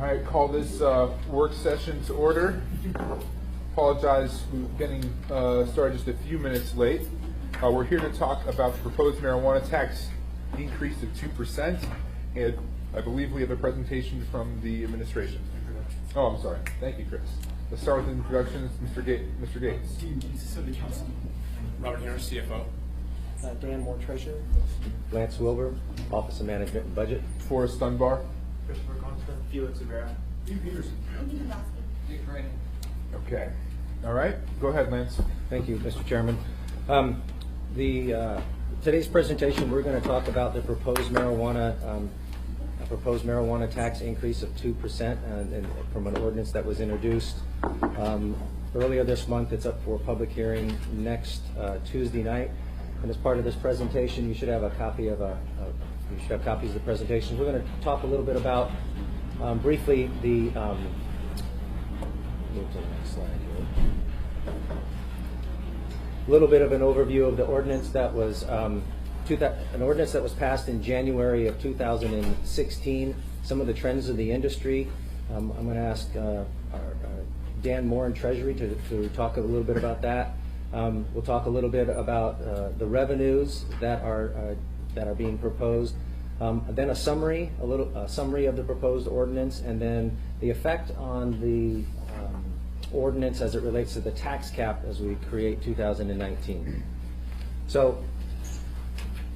I call this work session to order. Apologize for getting started just a few minutes late. We're here to talk about the proposed marijuana tax increase of 2%, and I believe we have a presentation from the administration. Oh, I'm sorry. Thank you, Chris. Let's start with introductions. Mr. Gates. Robert Harris, CFO. Dan Moore, Treasurer. Lance Wilbur, Office of Management and Budget. Forrest Dunbar. Christopher Constant. Felix Rivera. Dean Peterson. Dick Brandon. Okay. All right. Go ahead, Lance. Thank you, Mr. Chairman. Today's presentation, we're going to talk about the proposed marijuana tax increase of 2% from an ordinance that was introduced earlier this month. It's up for public hearing next Tuesday night. And as part of this presentation, you should have a copy of copies of the presentation. We're going to talk a little bit about briefly the. Move to the next slide here. A little bit of an overview of the ordinance that was an ordinance that was passed in January of 2016. Some of the trends of the industry. I'm going to ask Dan Moore in Treasury to talk a little bit about that. We'll talk a little bit about the revenues that are being proposed, then a summary of the proposed ordinance, and then the effect on the ordinance as it relates to the tax cap as we create 2019. So,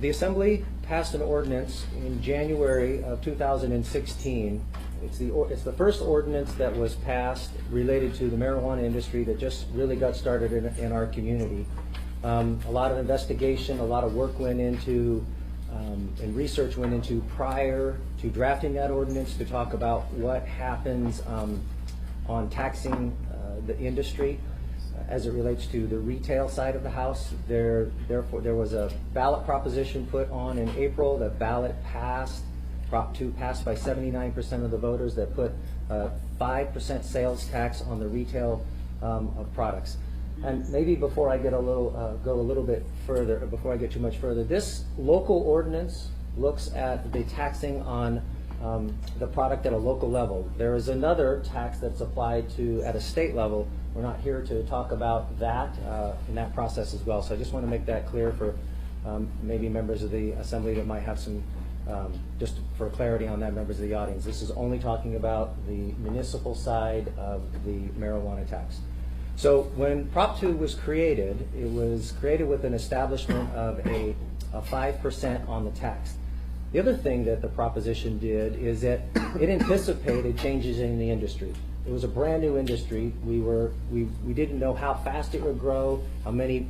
the Assembly passed an ordinance in January of 2016. It's the first ordinance that was passed related to the marijuana industry that just really got started in our community. A lot of investigation, a lot of work went into, and research went into prior to drafting that ordinance to talk about what happens on taxing the industry as it relates to the retail side of the house. Therefore, there was a ballot proposition put on in April. The ballot passed. Prop 2 passed by 79% of the voters that put 5% sales tax on the retail of products. And maybe before I get go a little bit further, before I get too much further, this local ordinance looks at the taxing on the product at a local level. There is another tax that's applied to at a state level. We're not here to talk about that in that process as well. So I just want to make that clear for maybe members of the Assembly that might have some. Just for clarity on that, members of the audience, this is only talking about the municipal side of the marijuana tax. So when Prop 2 was created, it was created with an establishment of a 5% on the tax. The other thing that the proposition did is that it anticipated changes in the industry. It was a brand new industry. We didn't know how fast it would grow, how many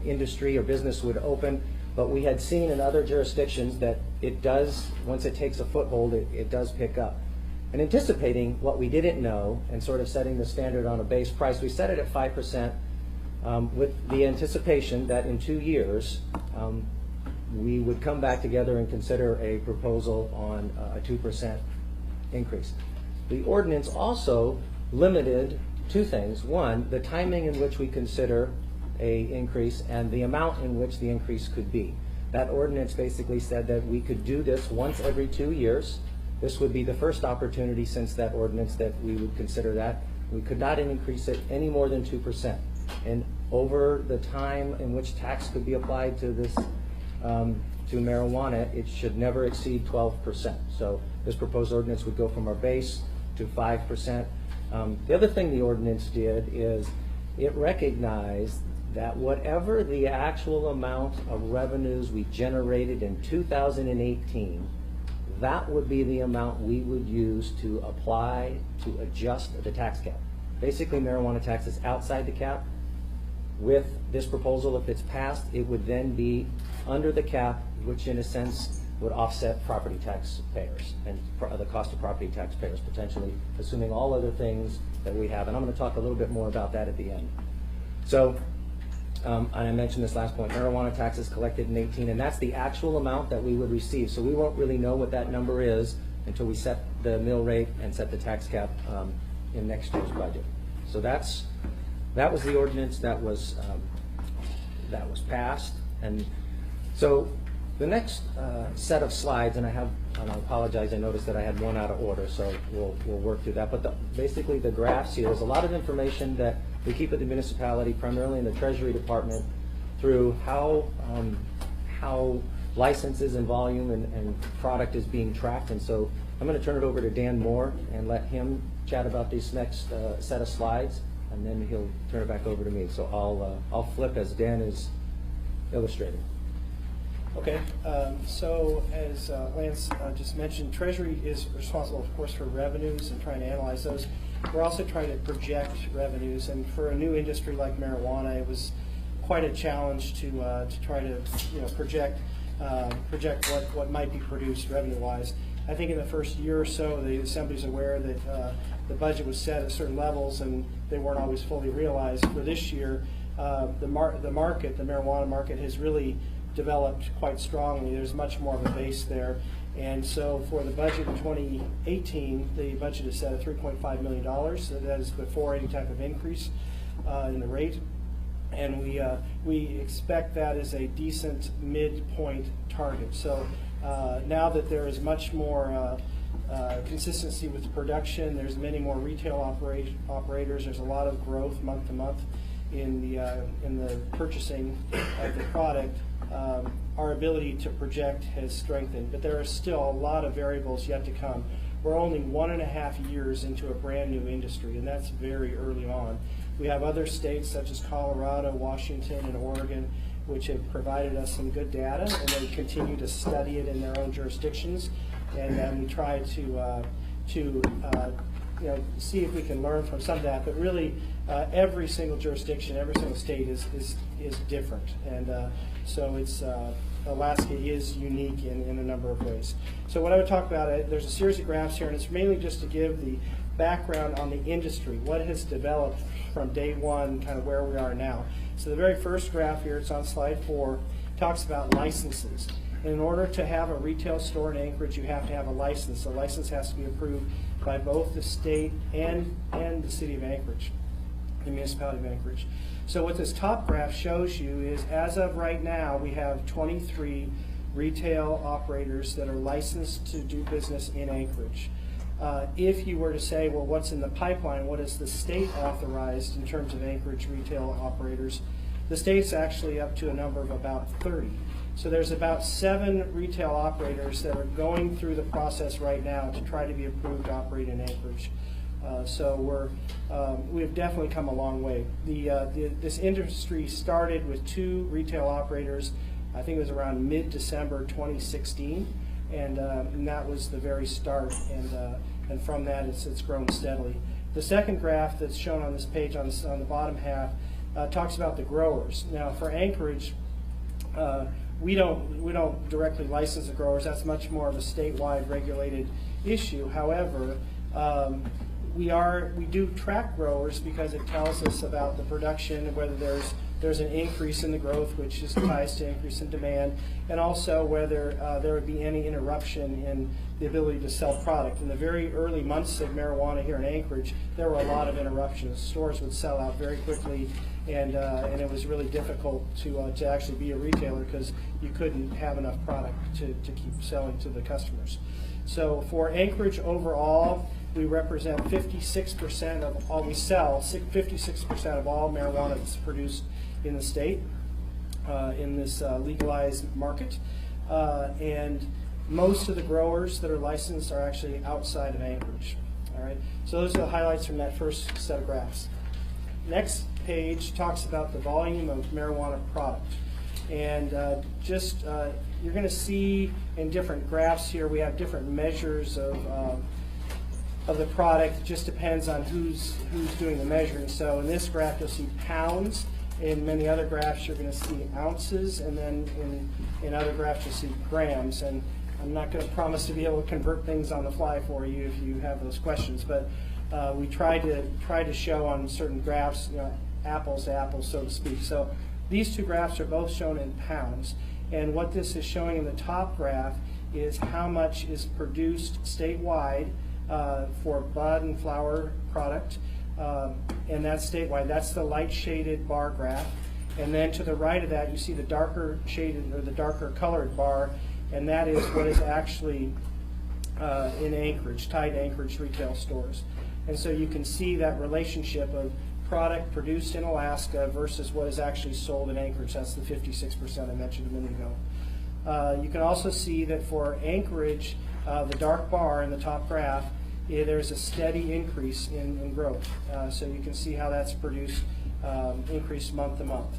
industry or business would open. But we had seen in other jurisdictions that it does, once it takes a foothold, it does pick up. And anticipating what we didn't know and sort of setting the standard on a base price, we set it at 5% with the anticipation that in 2 years we would come back together and consider a proposal on a 2% increase. The ordinance also limited two things. One, the timing in which we consider a increase and the amount in which the increase could be. That ordinance basically said that we could do this once every 2 years. This would be the first opportunity since that ordinance that we would consider that. We could not increase it any more than 2%. And over the time in which tax could be applied to this, to marijuana, it should never exceed 12%. So this proposed ordinance would go from our base to 5%. The other thing the ordinance did is it recognized that whatever the actual amount of revenues we generated in 2018, that would be the amount we would use to apply to adjust the tax cap. Basically, marijuana tax is outside the cap. With this proposal, if it's passed, it would then be under the cap, which in a sense would offset property tax payers and the cost of property taxpayers potentially, assuming all other things that we have. And I'm going to talk a little bit more about that at the end. So, I mentioned this last point, marijuana tax is collected in 2018, and that's the actual amount that we would receive. So we won't really know what that number is until we set the mill rate and set the tax cap in next year's budget. So that was the ordinance that was passed. And so the next set of slides, and I have and I apologize, I noticed that I had one out of order, so we'll work through that. But basically the graphs here, there's a lot of information that we keep at the municipality, primarily in the Treasury Department, through how licenses and volume and product is being tracked. And so I'm going to turn it over to Dan Moore and let him chat about this next set of slides, and then he'll turn it back over to me. So I'll flip as Dan is illustrating. Okay, so as Lance just mentioned, Treasury is responsible, of course, for revenues and trying to analyze those. We're also trying to project revenues, and for a new industry like marijuana, it was quite a challenge to try to project what might be produced revenue-wise. I think in the first year or so, the Assembly's aware that the budget was set at certain levels, and they weren't always fully realized. For this year, the marijuana market has really developed quite strongly. There's much more of a base there. And so for the budget in 2018, the budget is set at $3.5 million. So that is before any type of increase in the rate. And we expect that as a decent midpoint target. So now that there is much more consistency with the production, there's many more retail operators, there's a lot of growth month to month in the purchasing of the product. Our ability to project has strengthened, but there are still a lot of variables yet to come. We're only 1.5 years into a brand new industry, and that's very early on. We have other states such as Colorado, Washington, and Oregon, which have provided us some good data, and they continue to study it in their own jurisdictions. And then we try to see if we can learn from some of that. But really, every single jurisdiction, every single state is different, and so it's Alaska is unique in a number of ways. So what I would talk about, there's a series of graphs here, and it's mainly just to give the background on the industry, what has developed from day one, kind of where we are now. So the very first graph here, it's on slide 4, talks about licenses. And in order to have a retail store in Anchorage, you have to have a license. The license has to be approved by both the state and the city of Anchorage, the municipality of Anchorage. So what this top graph shows you is, as of right now, we have 23 retail operators that are licensed to do business in Anchorage. If you were to say, well, what's in the pipeline, what is the state authorized in terms of Anchorage retail operators, the state's actually up to a number of about 30. So there's about 7 retail operators that are going through the process right now to try to be approved to operate in Anchorage. So we have definitely come a long way. This industry started with 2 retail operators. I think it was around mid-December 2016, and that was the very start. And from that, it's grown steadily. The second graph that's shown on this page on the bottom half talks about the growers. Now, for Anchorage, we don't directly license the growers. That's much more of a statewide regulated issue. However, we do track growers because it tells us about the production, whether there's an increase in the growth, which is ties to increase in demand, and also whether there would be any interruption in the ability to sell product. In the very early months of marijuana here in Anchorage, there were a lot of interruptions. Stores would sell out very quickly, and it was really difficult to actually be a retailer because you couldn't have enough product to keep selling to the customers. So for Anchorage overall, we represent 56% of all we sell, 56% of all marijuana that's produced in the state in this legalized market. And most of the growers that are licensed are actually outside of Anchorage. All right. So those are the highlights from that first set of graphs. Next page talks about the volume of marijuana product. And you're going to see in different graphs here, we have different measures of the product. It just depends on who's doing the measuring. So in this graph, you'll see pounds. In many other graphs, you're going to see ounces. And then in other graphs, you'll see grams. And I'm not going to promise to be able to convert things on the fly for you if you have those questions. But we try to show on certain graphs, apples to apples, so to speak. So these two graphs are both shown in pounds. And what this is showing in the top graph is how much is produced statewide for bud and flower product, and that's statewide. That's the light shaded bar graph. And then to the right of that, you see the darker shaded or the darker colored bar, and that is what is actually in Anchorage, tied to Anchorage retail stores. And so you can see that relationship of product produced in Alaska versus what is actually sold in Anchorage. That's the 56% I mentioned a minute ago. You can also see that for Anchorage, the dark bar in the top graph, there's a steady increase in growth. So you can see how that's produced increase month to month.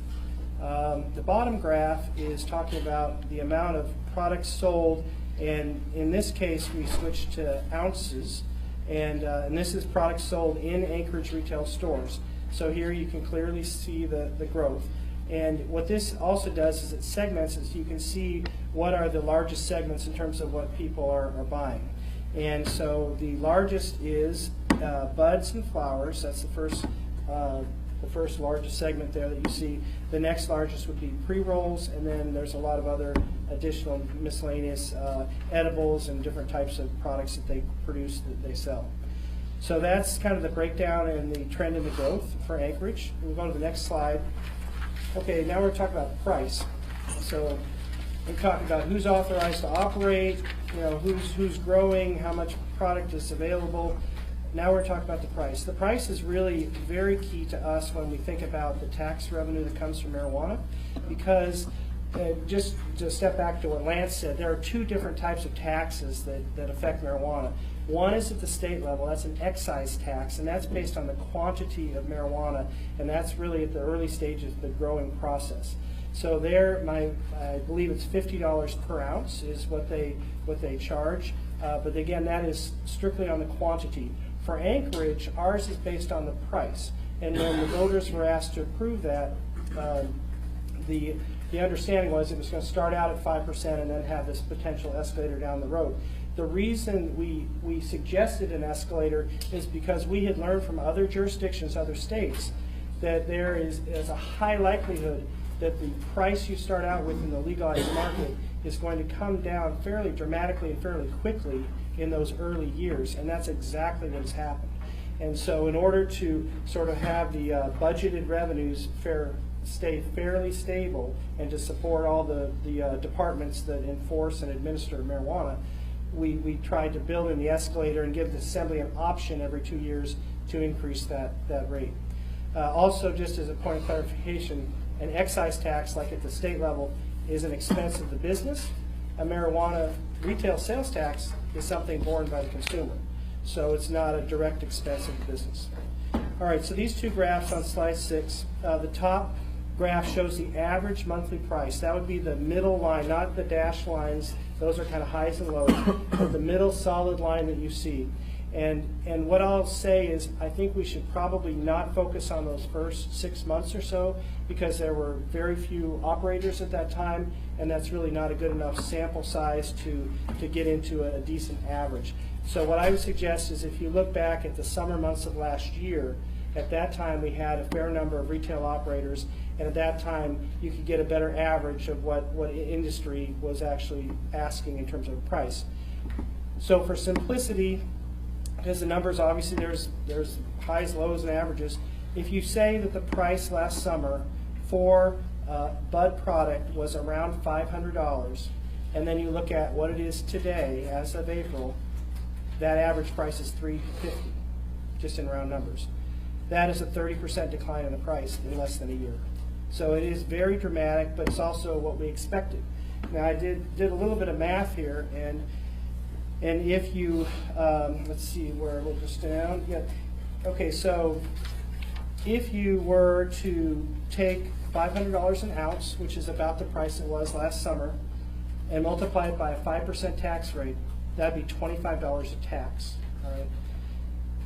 The bottom graph is talking about the amount of products sold, and in this case we switched to ounces, and this is products sold in Anchorage retail stores. So here you can clearly see the growth. And what this also does is it segments it so you can see what are the largest segments in terms of what people are buying. And so the largest is buds and flowers. That's the first largest segment there that you see. The next largest would be pre-rolls, and then there's a lot of other additional miscellaneous edibles and different types of products that they produce that they sell. So that's kind of the breakdown and the trend in the growth for Anchorage. We'll go to the next slide. Okay, now we're talking about price. So we're talking about who's authorized to operate, who's growing, how much product is available. Now we're talking about the price. The price is really very key to us when we think about the tax revenue that comes from marijuana, because just to step back to what Lance said, there are two different types of taxes that affect marijuana. One is at the state level, that's an excise tax, and that's based on the quantity of marijuana, and that's really at the early stages of the growing process. So there, I believe it's $50 per ounce is what they charge, but again, that is strictly on the quantity. For Anchorage, ours is based on the price, and when the voters were asked to approve that, the understanding was it was going to start out at 5% and then have this potential escalator down the road. The reason we suggested an escalator is because we had learned from other jurisdictions, other states, that there is a high likelihood that the price you start out with in the legalized market is going to come down fairly dramatically and fairly quickly in those early years, and that's exactly what has happened. And so in order to sort of have the budgeted revenues stay fairly stable and to support all the departments that enforce and administer marijuana, we tried to build in the escalator and give the Assembly an option every 2 years to increase that rate. Also, just as a point of clarification, an excise tax, like at the state level, is an expense of the business. A marijuana retail sales tax is something borne by the consumer. So it's not a direct expense of the business. All right, so these two graphs on slide 6, the top graph shows the average monthly price. That would be the middle line, not the dashed lines. Those are kind of highs and lows, but the middle solid line that you see. And what I'll say is I think we should probably not focus on those first 6 months or so, because there were very few operators at that time, and that's really not a good enough sample size to get into a decent average. So what I would suggest is if you look back at the summer months of last year, at that time we had a fair number of retail operators, and at that time you could get a better average of what industry was actually asking in terms of price. So for simplicity, because the numbers, obviously there's highs, lows, and averages, if you say that the price last summer for bud product was around $500, and then you look at what it is today as of April, that average price is $350, just in round numbers. That is a 30% decline in the price in less than a year. So it is very dramatic, but it's also what we expected. Now I did a little bit of math here, and if you, let's see where we'll just down. Yeah. Okay, so if you were to take $500 an ounce, which is about the price it was last summer, and multiply it by a 5% tax rate, that'd be $25 a tax. All right.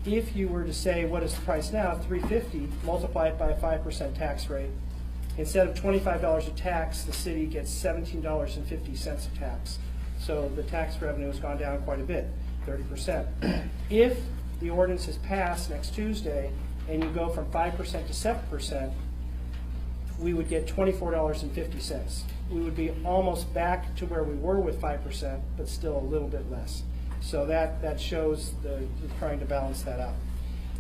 If you were to say, what is the price now? $350, multiply it by a 5% tax rate. Instead of $25 a tax, the city gets $17.50 a tax. So the tax revenue has gone down quite a bit, 30%. If the ordinance is passed next Tuesday and you go from 5% to 7%, we would get $24.50. We would be almost back to where we were with 5%, but still a little bit less. So that shows trying to balance that out.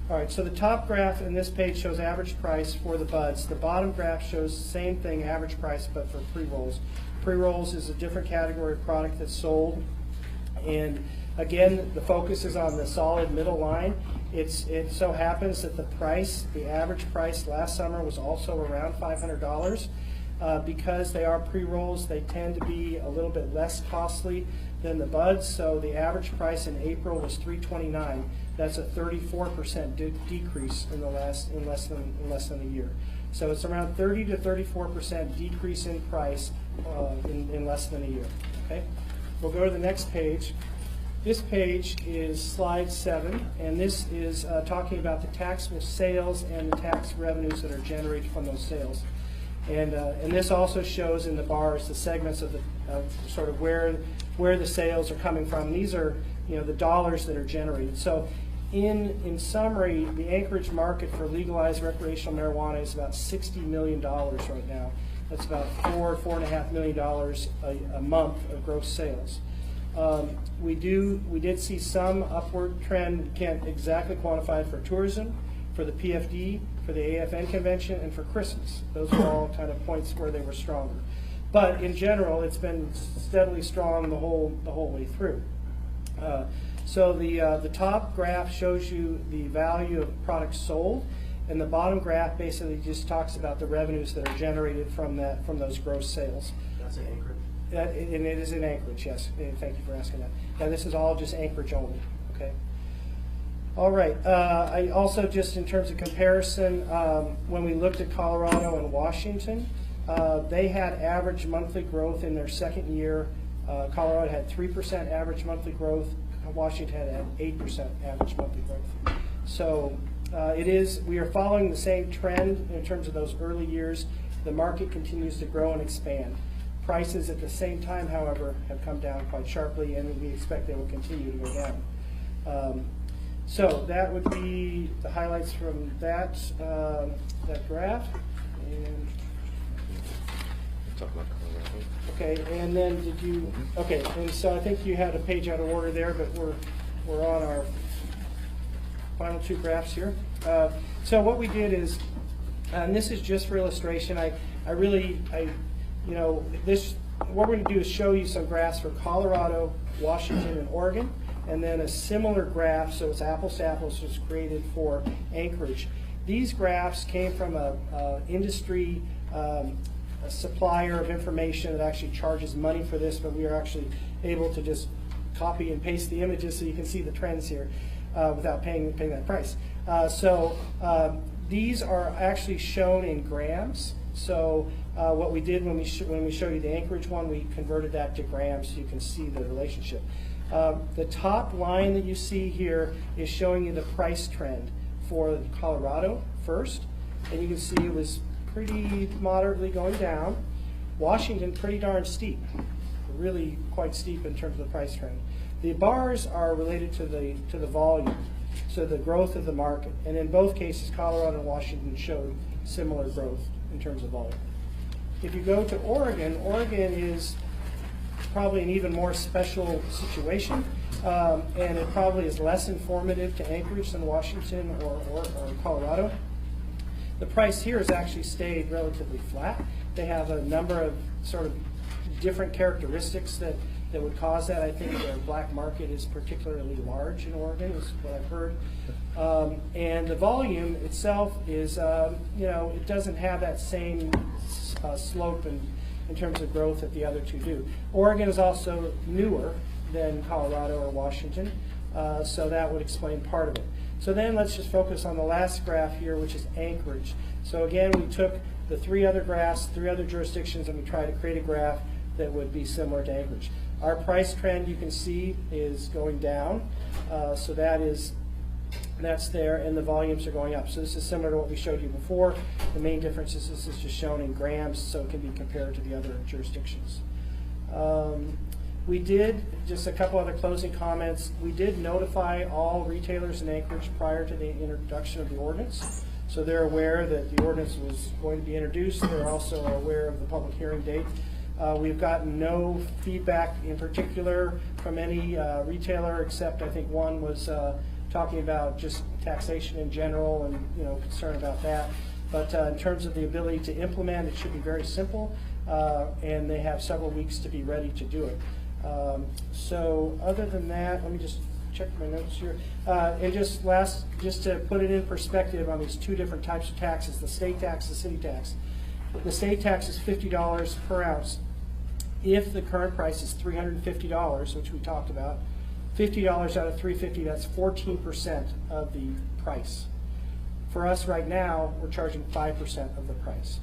All right, so the top graph in this page shows average price for the buds. The bottom graph shows the same thing, average price, but for pre-rolls. Pre-rolls is a different category of product that's sold, and Again, the focus is on the solid middle line. It so happens that the average price last summer was also around $500. Because they are pre-rolls, they tend to be a little bit less costly than the buds. So the average price in April was $329. That's a 34% decrease in less than a year. So it's around 30 to 34% decrease in price in less than a year. Okay, we'll go to the next page. This page is slide 7, and this is talking about the taxable sales and the tax revenues that are generated from those sales. And this also shows in the bars the segments of sort of where the sales are coming from. These are, you know, the dollars that are generated. So in summary, the Anchorage market for legalized recreational marijuana is about $60 million right now. That's about $4.5 million a month of gross sales. We did see some upward trend. We can't exactly quantify it for tourism, for the PFD, for the AFN convention, and for Christmas. Those were all kind of points where they were stronger. But in general, it's been steadily strong the whole way through. So the top graph shows you the value of products sold, and the bottom graph basically just talks about the revenues that are generated from those gross sales. That's an Anchorage? And it is in Anchorage, yes. And thank you for asking that. And this is all just Anchorage only. Okay. All right. I also, just in terms of comparison, when we looked at Colorado and Washington, they had average monthly growth in their second year. Colorado had 3% average monthly growth. Washington had 8% average monthly growth. So we are following the same trend in terms of those early years. The market continues to grow and expand. Prices at the same time, however, have come down quite sharply, and we expect they will continue to go down. So that would be the highlights from that graph. And Talk about Colorado. okay, and then did you? Okay, and so I think you had a page out of order there, but we're on our final two graphs here. So what we did is, and this is just for illustration. What we're going to do is show you some graphs for Colorado, Washington, and Oregon, and then a similar graph, so it's apples to apples, was created for Anchorage. These graphs came from a industry a supplier of information that actually charges money for this, but we are actually able to just copy and paste the images so you can see the trends here without paying that price. These are actually shown in grams. So what we did when we showed you the Anchorage one, we converted that to grams so you can see the relationship. The top line that you see here is showing you the price trend for Colorado first, and you can see it was pretty moderately going down. Washington, pretty darn steep, really quite steep in terms of the price trend. The bars are related to the volume, so the growth of the market, and in both cases, Colorado and Washington showed similar growth in terms of volume. If you go to Oregon, Oregon is probably an even more special situation, and it probably is less informative to Anchorage than Washington or Colorado. The price here has actually stayed relatively flat. They have a number of sort of different characteristics that would cause that. I think the black market is particularly large in Oregon, is what I've heard. And the volume itself is, it doesn't have that same slope in terms of growth that the other two do. Oregon is also newer than Colorado or Washington, so that would explain part of it. So then let's just focus on the last graph here, which is Anchorage. So again, we took the three other graphs, 3 other jurisdictions, and we tried to create a graph that would be similar to Anchorage. Our price trend, you can see, is going down. So that's there, and the volumes are going up. So this is similar to what we showed you before. The main difference is this is just shown in grams, so it can be compared to the other jurisdictions. We did, just a couple other closing comments, we did notify all retailers in Anchorage prior to the introduction of the ordinance. So they're aware that the ordinance was going to be introduced. They're also aware of the public hearing date. We've gotten no feedback in particular from any retailer, except I think one was talking about just taxation in general and concern about that. But in terms of the ability to implement, it should be very simple, and they have several weeks to be ready to do it. So other than that, let me just check my notes here. And just to put it in perspective on these two different types of taxes, the state tax, the city tax. The state tax is $50 per ounce. If the current price is $350, which we talked about, $50 out of $350, that's 14% of the price. For us right now, we're charging 5% of the price.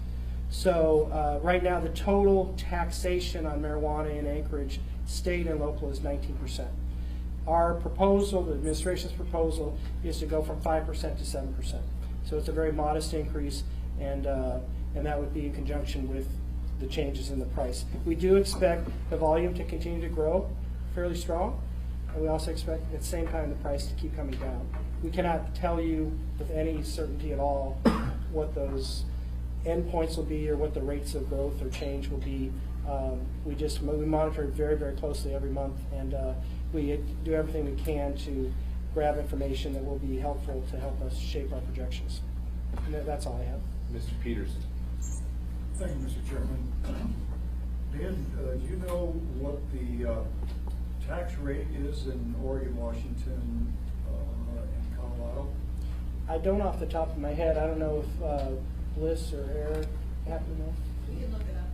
So right now, the total taxation on marijuana in Anchorage, state and local, is 19%. Our proposal, the administration's proposal, is to go from 5% to 7%. So it's a very modest increase, and that would be in conjunction with the changes in the price. We do expect the volume to continue to grow fairly strong, and we also expect at the same time the price to keep coming down. We cannot tell you with any certainty at all what those endpoints will be or what the rates of growth or change will be. We monitor it very, very closely every month, and we do everything we can to grab information that will be helpful to help us shape our projections. And that's all I have. Mr. Peterson. Thank you, Mr. Chairman. Dan, do you know what the tax rate is in Oregon, Washington, and Colorado? I don't off the top of my head. I don't know if Bliss or Eric happen to know. You can look it up.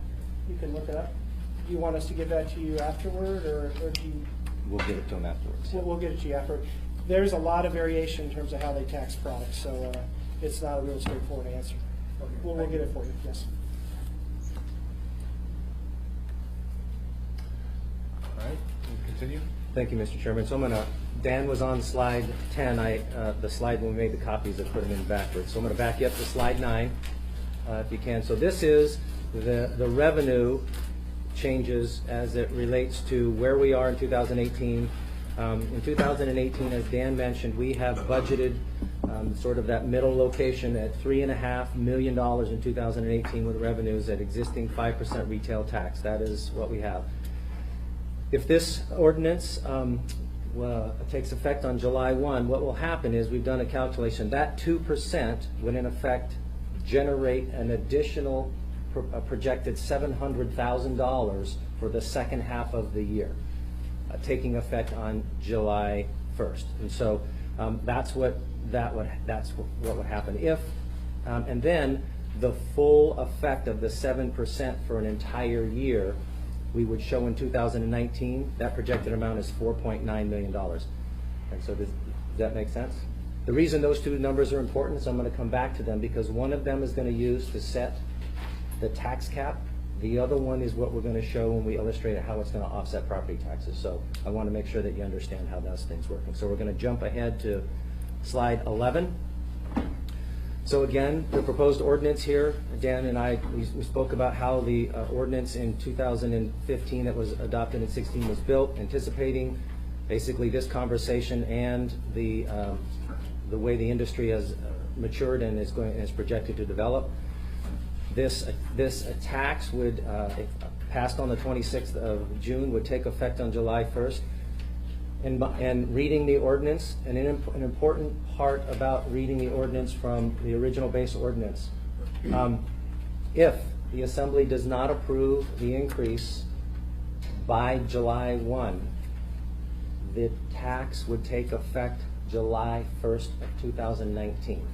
You can look it up. Do you want us to give that to you afterward, or do you? We'll give it to them afterwards. We'll get it to you afterward. There's a lot of variation in terms of how they tax products, so it's not a real straightforward answer. Okay, We'll get it for you, yes. All right, we'll continue. Thank you, Mr. Chairman. So Dan was on slide 10. The slide when we made the copies, I put them in backwards. So I'm going to back you up to slide 9, if you can. So this is the revenue changes as it relates to where we are in 2018. In 2018, as Dan mentioned, we have budgeted sort of that middle location at $3.5 million in 2018 with revenues at existing 5% retail tax. That is what we have. If this ordinance takes effect on July 1, what will happen is we've done a calculation. That 2% would in effect generate an additional projected $700,000 for the second half of the year, taking effect on July 1st. And so that's what would happen if, and then the full effect of the 7% for an entire year we would show in 2019. That projected amount is $4.9 million. And so does that make sense? The reason those two numbers are important is I'm going to come back to them because one of them is going to use to set the tax cap. The other one is what we're going to show when we illustrate how it's going to offset property taxes. So I want to make sure that you understand how those things work. So we're going to jump ahead to slide 11. So again, the proposed ordinance here, Dan and I, we spoke about how the ordinance in 2015 that was adopted in 16 was built, anticipating basically this conversation and the way the industry has matured and is projected to develop. This tax would, if passed on the 26th of June, would take effect on July 1st. And reading the ordinance, and an important part about reading the ordinance from the original base ordinance, if the Assembly does not approve the increase by July 1, the tax would take effect July 1st of 2019.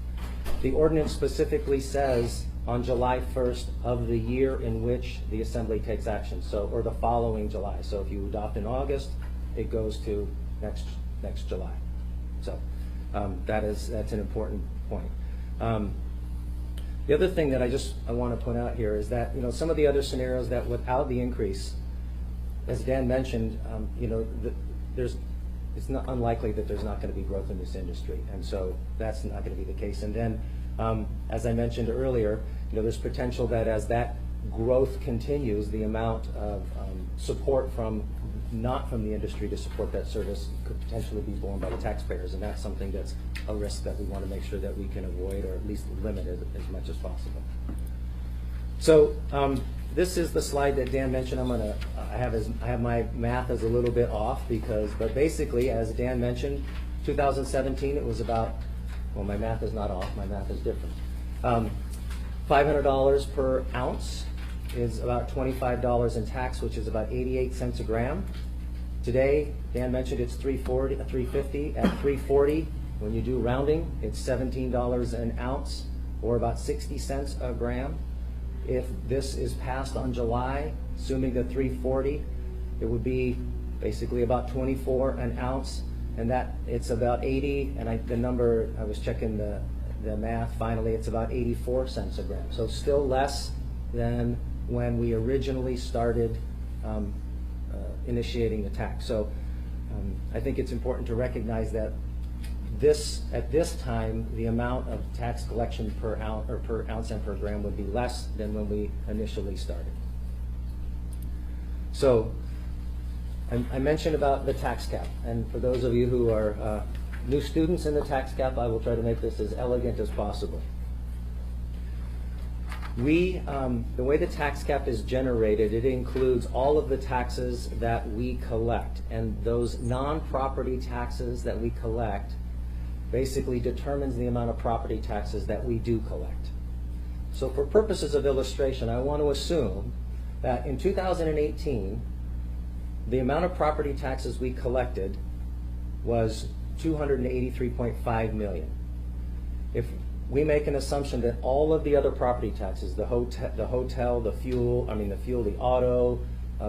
The ordinance specifically says on July 1st of the year in which the Assembly takes action, so, or the following July. So if you adopt in August, it goes to next July. So that's an important point. The other thing that I want to point out here is that some of the other scenarios that without the increase, as Dan mentioned, it's not unlikely that there's not going to be growth in this industry, and so that's not going to be the case. And then, as I mentioned earlier, there's potential that as that growth continues, the amount of support not from the industry to support that service could potentially be borne by the taxpayers, and that's something that's a risk that we want to make sure that we can avoid or at least limit it as much as possible. So this is the slide that Dan mentioned. I have my math is a little bit off but basically, as Dan mentioned, 2017 it was about, well, my math is not off, my math is different. $500 per ounce is about $25 in tax, which is about 88 cents a gram. Today, Dan mentioned it's $3.50. At $3.40, when you do rounding, it's $17 an ounce, or about 60 cents a gram. If this is passed on July, assuming the $3.40, it would be basically about 24 an ounce, and that it's about 80. And the number, I was checking the math. Finally, it's about 84 cents a gram. So still less than when we originally started initiating the tax. So I think it's important to recognize that at this time, the amount of tax collection per ounce or per ounce and per gram would be less than when we initially started. So I mentioned about the tax cap, and for those of you who are new students in the tax cap, I will try to make this as elegant as possible. The way the tax cap is generated, it includes all of the taxes that we collect, and those non-property taxes that we collect basically determines the amount of property taxes that we do collect. So for purposes of illustration, I want to assume that in 2018, the amount of property taxes we collected was $283.5 million. If we make an assumption that all of the other property taxes, the hotel, the fuel, the auto,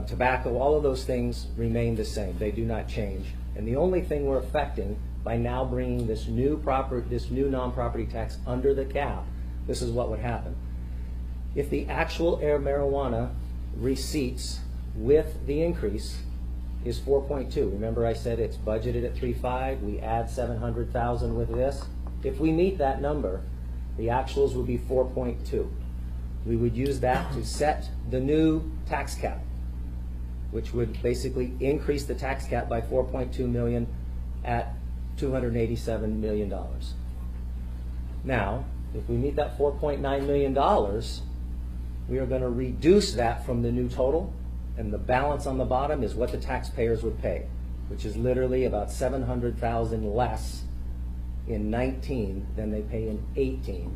tobacco, all of those things remain the same. They do not change. And the only thing we're affecting by now bringing this new non-property tax under the cap, this is what would happen. If the actual marijuana receipts with the increase is 4.2. Remember I said it's budgeted at 3.5. We add 700,000 with this. If we meet that number, the actuals would be 4.2. We would use that to set the new tax cap, which would basically increase the tax cap by 4.2 million at $287 million. Now, if we meet that $4.9 million, we are going to reduce that from the new total, and the balance on the bottom is what the taxpayers would pay, which is literally about 700,000 less in 19 than they pay in 18,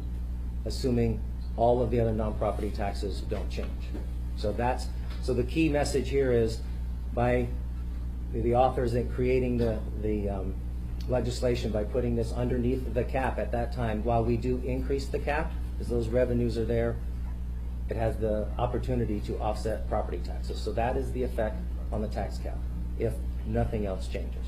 assuming all of the other non-property taxes don't change. So the key message here is, by the authors in creating the legislation, by putting this underneath the cap at that time, while we do increase the cap, as those revenues are there, it has the opportunity to offset property taxes. So that is the effect on the tax cap, if nothing else changes.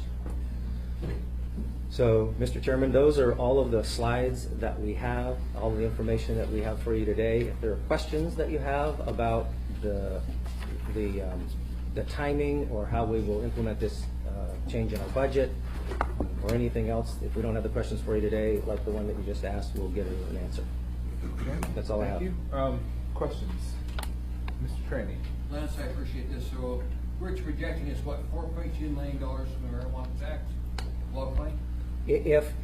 So, Mr. Chairman, those are all of the slides that we have, all of the information that we have for you today. If there are questions that you have about the timing or how we will implement this change in our budget, or anything else, if we don't have the questions for you today, like the one that you just asked, we'll get an answer. That's all I have. Thank you. Questions? Mr. Traney. Lance, I appreciate this. So we're projecting is what, $4.2 million from the marijuana tax locally? If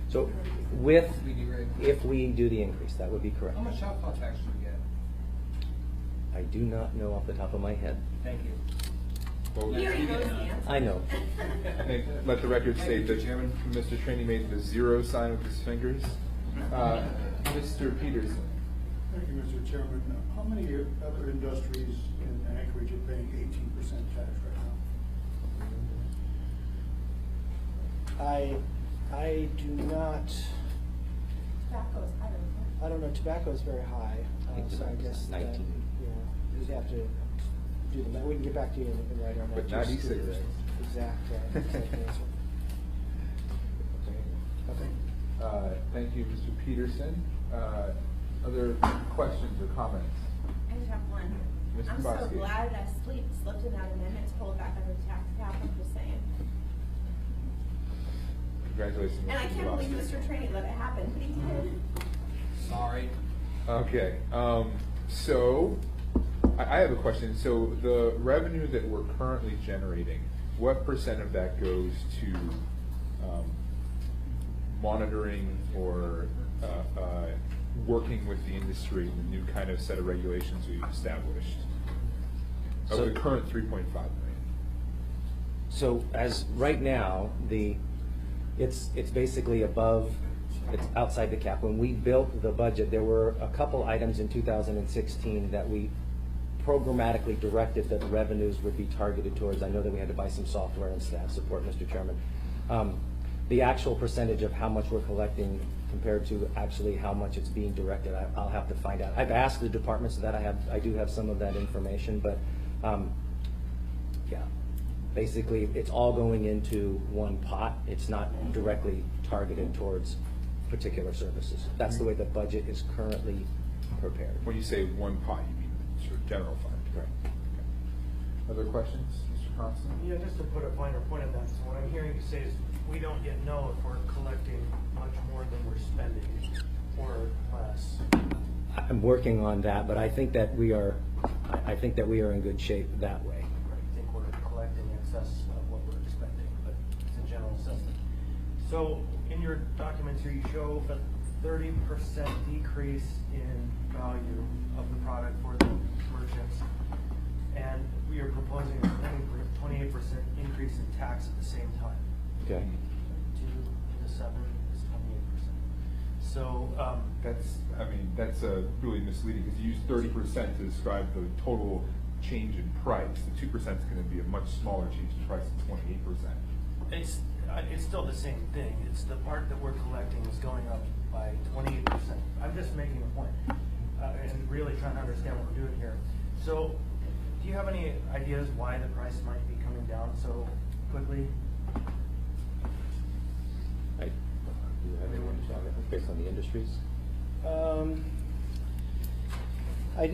we do the increase, that would be correct. How much alcohol tax do we get? I do not know off the top of my head. Thank you. Well, He already knows the answer. I know. let the record Thank state you, that Chairman. Mr. Traney made the 0 sign with his fingers. Mr. Peterson. Thank you, Mr. Chairman. How many other industries in Anchorage are paying 18% tax right now? I do not, Tobacco is higher, isn't I don't know, tobacco is very high, think so I tobacco's guess that, 19. you'd have to do the math. We can get back to you in writing on that. But not Just the e-cigarettes. Exact answer. Okay. Thank you, Mr. Peterson. Other questions or comments? it? I just have one. Ms. I'm so Kubowski. glad I slipped in that amendment to pull it back under the tax cap, I'm just saying. Congratulations, Mr. And I can't believe Kubowski. Mr. Trainee let it happen, but he did. Sorry. Okay, so I have a question. So the revenue that we're currently generating, what % of that goes to monitoring or working with the industry, the new kind of set of regulations we've established? Of So- the current 3.5 million. So as right now, it's basically above, it's outside the cap. When we built the budget, there were a couple items in 2016 that we programmatically directed that the revenues would be targeted towards. I know that we had to buy some software and staff support, Mr. Chairman. The actual percentage of how much we're collecting compared to actually how much it's being directed, I'll have to find out. I've asked the departments that I do have some of that information, but yeah, basically it's all going into one pot. It's not directly targeted towards particular services. That's the way the budget is currently prepared. When you say one pot, you mean sort of general fund? Correct. Okay. Other questions, Mr. Thompson? Yeah, just to put a finer point on that, so what I'm hearing you say is we don't yet know if we're collecting much more than we're spending or less. I'm working on that, but I think that we are in good shape that way. I think we're collecting excess of what we're expecting, but it's a general assessment. So in your documents here, you show a 30% decrease in value of the product for the merchants, and we are proposing a 28% increase in tax at the same time. Okay. 2 to 7 is 28%. So That's really misleading, because you use 30% to describe the total change in price. The 2% is going to be a much smaller change in price than 28%. it's still the same thing. It's the part that we're collecting is going up by 28%. I'm just making a point and really trying to understand what we're doing here. So, do you have any ideas why the price might be coming down so quickly? Do you have anyone based on the industries?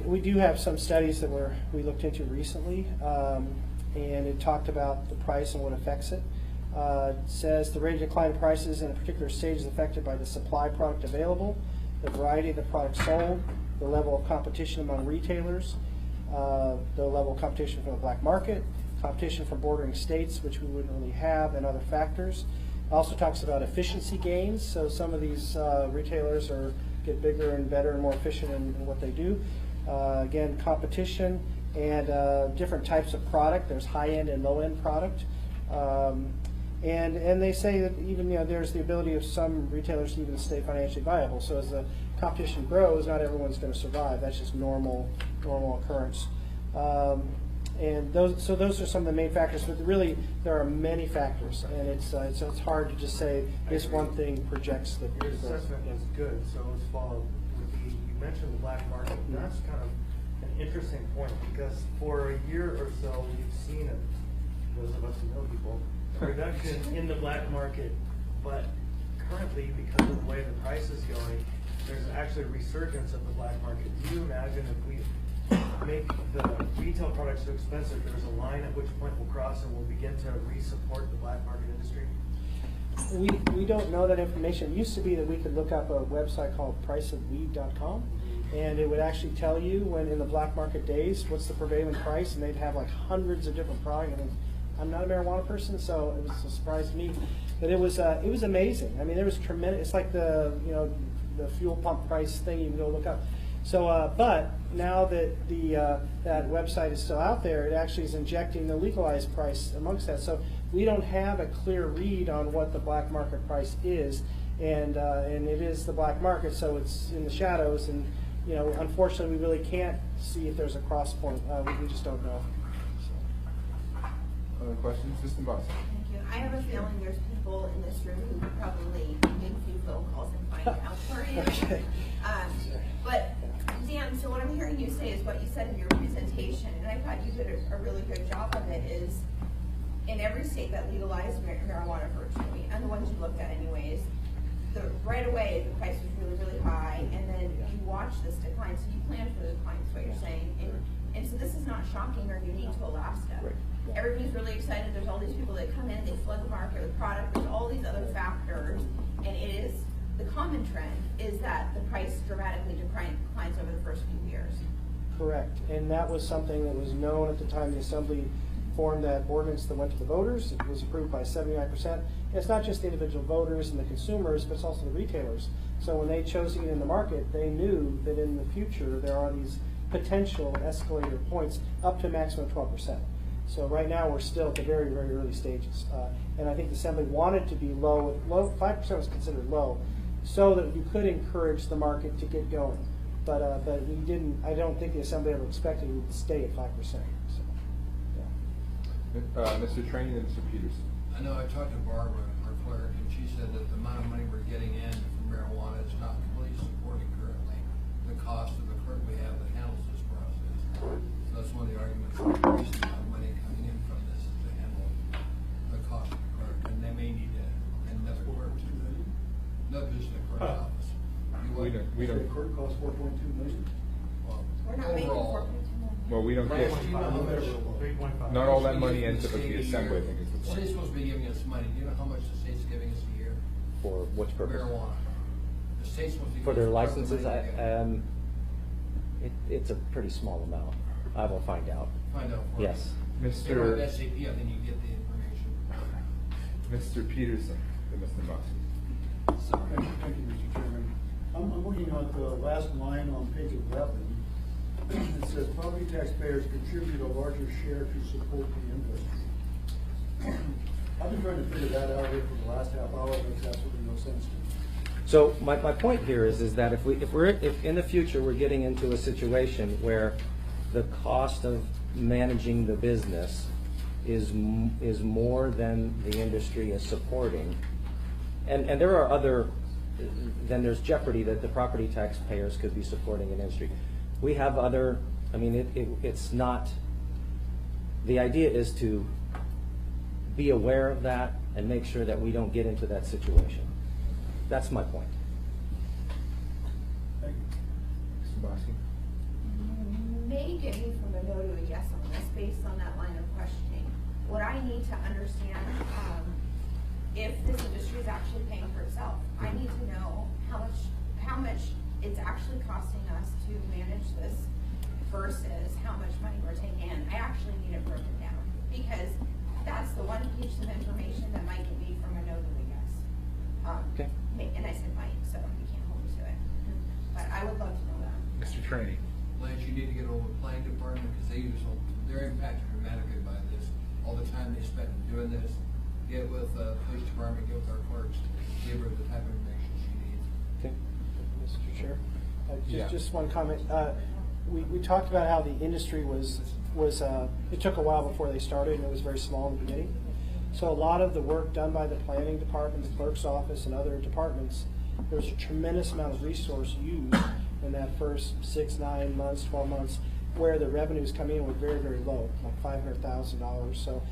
We do have some studies that we looked into recently, and it talked about the price and what affects it. It says the rate of decline in prices in a particular stage is affected by the supply product available, the variety of the product sold, the level of competition among retailers, the level of competition from the black market, competition from bordering states, which we wouldn't really have, and other factors. It also talks about efficiency gains. So some of these retailers get bigger and better and more efficient in what they do. Again, competition and different types of product. There's high-end and low-end product. And they say that even there's the ability of some retailers to even stay financially viable. So as the competition grows, not everyone's going to survive. That's just normal occurrence. And those are some of the main factors. But really, there are many factors, and it's hard to just say this one thing projects the. Your assessment is good. So let's follow with you mentioned the black market. That's kind of an interesting point, because for a year or so we've seen those of us who know people, a reduction in the black market, but currently, because of the way the price is going, there's actually a resurgence of the black market. Do you imagine if we make the retail products too expensive, there's a line at which point we'll cross and we'll begin to re-support the black market industry? We don't know that information. It used to be that we could look up a website called priceofweed.com, and it would actually tell you when in the black market days what's the prevailing price, and they'd have like hundreds of different products. And I'm not a marijuana person, so it was a surprise to me. But it was amazing. I mean, there was tremendous. It's like the fuel pump price thing you can go look up. So, but now that that website is still out there, it actually is injecting the legalized price amongst that. So we don't have a clear read on what the black market price is, and it is the black market, so it's in the shadows. And unfortunately, we really can't see if there's a cross point. We just don't know. Other questions? Mr. Boss. Thank you. I have a feeling there's people in this room who could probably make a few phone calls and find out for you. Okay. But Dan, so what I'm hearing you say is what you said in your presentation, and I thought you did a really good job of it, is in every state that legalized marijuana virtually, and the ones you looked at anyways, right away the price was really, really high, and then you watch this decline, so you plan for the decline, is what you're saying. And so this is not shocking or unique to Alaska. Right. Everybody's really excited. There's all these people that come in, they flood the market with product. There's all these other factors, and it is the common trend is that the price dramatically declines over the first few years. Correct, and that was something that was known at the time the Assembly formed that ordinance that went to the voters. It was approved by 79%. And it's not just the individual voters and the consumers, but it's also the retailers. So when they chose to get in the market, they knew that in the future there are these potential escalator points up to a maximum of 12%. So right now we're still at the very, very early stages. And I think the Assembly wanted to be low. 5% was considered low, so that you could encourage the market to get going. But we didn't, I don't think the Assembly ever expected it would stay at 5%, so, yeah. Mr. Trainee and Mr. Peterson. I know I talked to Barbara, our clerk, and she said that the amount of money we're getting in from marijuana is not completely supporting currently the cost of the clerk we have that handles this process. So that's one of the arguments for increasing the amount of money coming in from this is to handle the cost of the clerk, and they may need another clerk to another position in the clerk's office. We don't, The court costs 4.2 million. Well, We're not making overall, 4.2 million. well, we don't But get, do you know how much? 3.5. not all that we money get ends up from at the state a Assembly, I year? think is the The point. state's supposed to be giving us money. Do you know how much the state's giving us a year? For which purpose? Marijuana. The state's supposed to be. For their giving us part of the licenses, money they get. it's a pretty small amount. I will find out. Find out for Yes. us. You know, Mr. with SAP, I think you get the information. Mr. Peterson and Mr. Mossy. Thank you, Mr. Chairman. I'm looking at the last line on page 11. It says property taxpayers contribute a larger share to support the industry. I've been trying to figure that out here for the last half hour, but it's absolutely no sense to me. So my point here is that if in the future we're getting into a situation where the cost of managing the business is more than the industry is supporting, and there are other, then there's jeopardy that the property taxpayers could be supporting an industry. We have other, I mean, it's not, the idea is to be aware of that and make sure that we don't get into that situation. That's my point. Thank you. Mr. Mossy. May get me from a no to a yes on this based on that line of questioning. What I need to understand, if this industry is actually paying for itself, I need to know how much it's actually costing us to manage this versus how much money we're taking in. I actually need it broken down, because that's the one piece of information that might get me from a no to a yes. Okay. And I said might, so you can't hold me to it. But I would love to know that. Mr. Trainee. Lance, you need to get over the planning department, because they're impacted dramatically by this. All the time they spend doing this, get with the police department, get with our clerks, give her the type of information she needs. Okay. Mr. Chair, Yeah. just one comment. We talked about how the industry was it took a while before they started, and it was very small in the beginning. So a lot of the work done by the planning department, the clerk's office, and other departments, there's a tremendous amount of resource used in that first 6, 9 months, 12 months, where the revenues come in were very, very low, like $500,000. So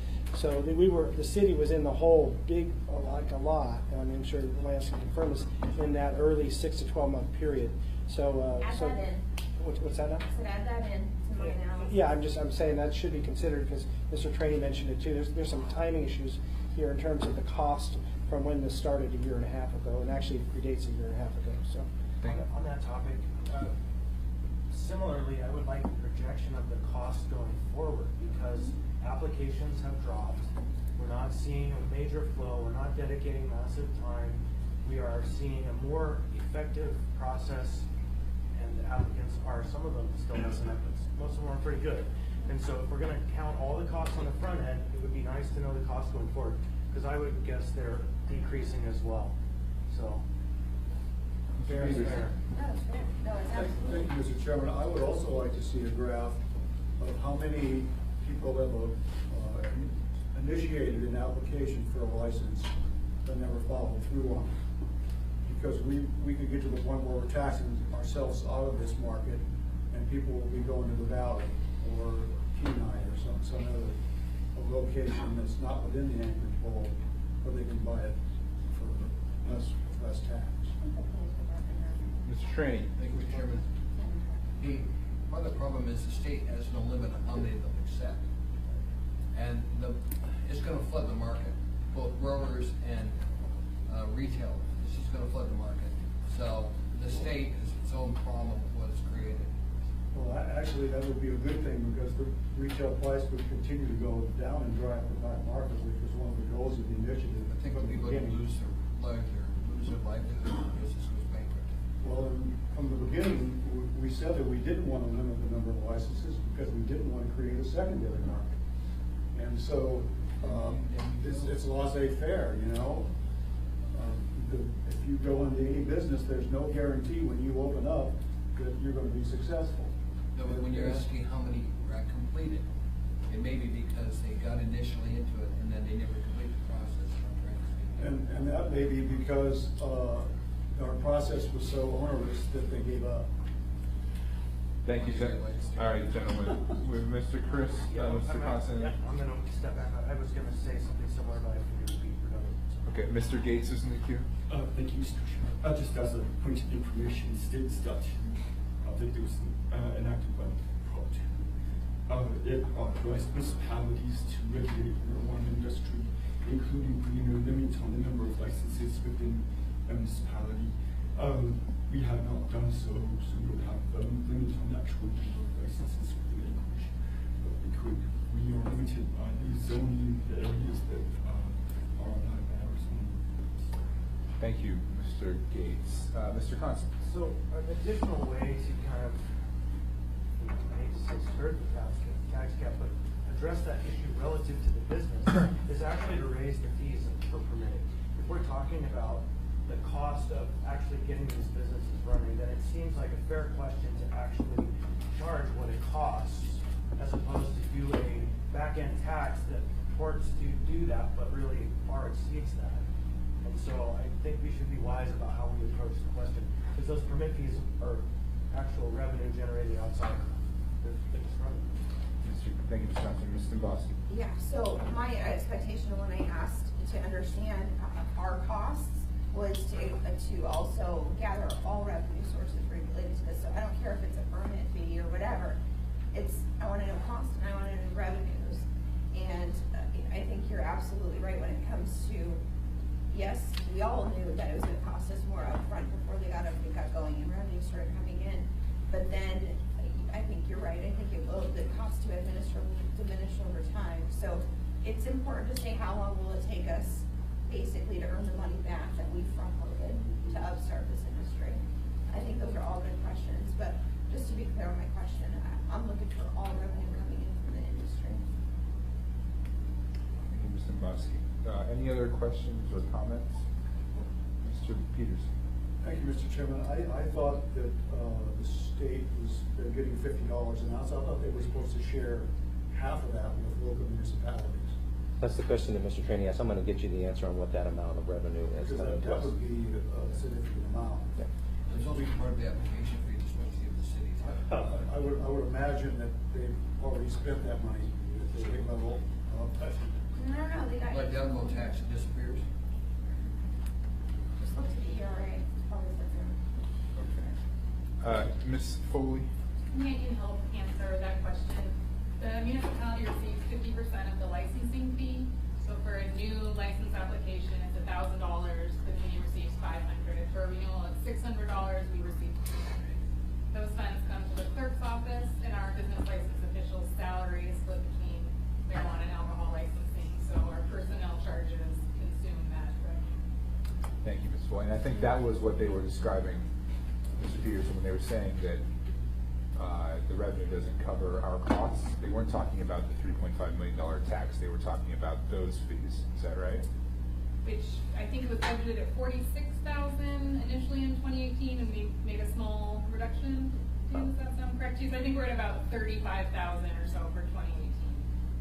the city was in the hole big, like a lot. I mean, I'm sure Lance can confirm this, in that early 6 to 12 month period. So, Add that in. What's that now? I said add that in to my analysis. Yeah, I'm saying that should be considered, because Mr. Trainee mentioned it too. There's some timing issues here in terms of the cost from when this started a year and a half ago, and actually it predates a year and a half ago, so. On that topic, similarly, I would like a projection of the cost going forward, because applications have dropped. We're not seeing a major flow. We're not dedicating massive time. We are seeing a more effective process, and the applicants are, some of them still messing up, but most of them are pretty good. And so if we're gonna count all the costs on the front end, it would be nice to know the costs going forward, because I would guess they're decreasing as well, so. Fair is fair. No, it's fair. No, it's Thank absolutely. you, Mr. Chairman. I would also like to see a graph of how many people have initiated an application for a license but never followed through on it. Because we could get to the point where we're taxing ourselves out of this market, and people will be going to the Valley or Kenai or some other location that's not within the Anchorage Bowl, where they can buy it for less tax. Mr. Trainee. Thank you, Mr. Chairman. Part of the problem is the state has no limit on how many they'll accept. And it's gonna flood the market, both growers and retail. It's just gonna flood the market. So the state is its own problem with what it's created. Well, actually, that would be a good thing, because the retail price would continue to go down and dry up the black market, which was one of the goals of the initiative. I think from the people can beginning. lose their livelihood, the business goes bankrupt. Well, from the beginning, we said that we didn't want to limit the number of licenses because we didn't want to create a secondary market. And so, it's laissez-faire, you know? If you go into any business, there's no guarantee when you open up that you're gonna be successful. No, but when you're asking how many are completed, it may be because they got initially into it and then they never completed the process. I'm trying to say. And that may be because, our process was so onerous that they gave up. Thank you, sir. All right, gentlemen, with Mr. Chris, Mr. Constant. I'm gonna step back. I was gonna say something similar, but I think it would be redundant. Okay, Mr. Gates is in the queue. Thank you, Mr. Chairman. Just as a point of information, state statute, there was enacted by the project. It authorized municipalities to regulate the marijuana industry, including putting a limit on the number of licenses within a municipality. We have not done so, so we would have a limit on the actual number of licenses within acreage. But we are limited by the zoning areas that are allowed by our zoning. Thank you, Mr. Gates. Mr. Constant. So an additional way to kind of, I hate to say skirt the tax cap, but address that issue relative to the business is actually to raise the fees for permitting. If we're talking about the cost of actually getting these businesses running, then it seems like a fair question to actually charge what it costs as opposed to do a back-end tax that purports to do that but really far exceeds that. And so I think we should be wise about how we approach the question, because those permit fees are actual revenue generated outside the running. Thank you, Mr. Constant. Mr. Bosky. Yeah, so my expectation when I asked to understand our costs was to also gather all revenue sources related to this. So I don't care if it's a permit fee or whatever. I want to know costs and I want to know revenues. And I think you're absolutely right when it comes to, yes, we all knew that it was going to cost us more upfront before they got going and revenue started coming in. But then I think you're right. I think the cost to administer will diminish over time. So it's important to say how long will it take us basically to earn the money back that we front-loaded to upstart this industry. I think those are all good questions, but just to be clear on my question, I'm looking for all revenue coming in from the industry. Thank you, Mr. Bosky. Any other questions or comments? Mr. Peterson. Thank you, Mr. Chairman. I thought that, the state was, they're getting $50 an ounce. I thought they were supposed to share half of that with local municipalities. That's the question that Mr. Trainee asked. I'm gonna get you the answer on what that amount of revenue is Because coming to that us. would be a significant amount. Yeah. There's also part of the application fee that's supposed to give the city. I would imagine that they've already spent that money at the state level. No, they got. Like the alcohol tax, it disappears. Just look to the ERA. Probably the Okay. Ms. Foley. I can help answer that question. The municipality receives 50% of the licensing fee. So for a new license application, it's $1,000, the community receives $500. For a renewal, it's $600, we receive $300. Those funds come to the clerk's office and our business license officials' salary is split between marijuana and alcohol licensing. So our personnel charges consume that revenue. Thank you, Ms. Foley. And I think that was what they were describing, Mr. Peterson, when they were saying that the revenue doesn't cover our costs. They weren't talking about the $3.5 million tax. They were talking about those fees. Is that right? Which I think it was budgeted at $46,000 initially in 2018, and we made a small reduction. Does that sound correct to you? So I think we're at about $35,000 or so for 2018.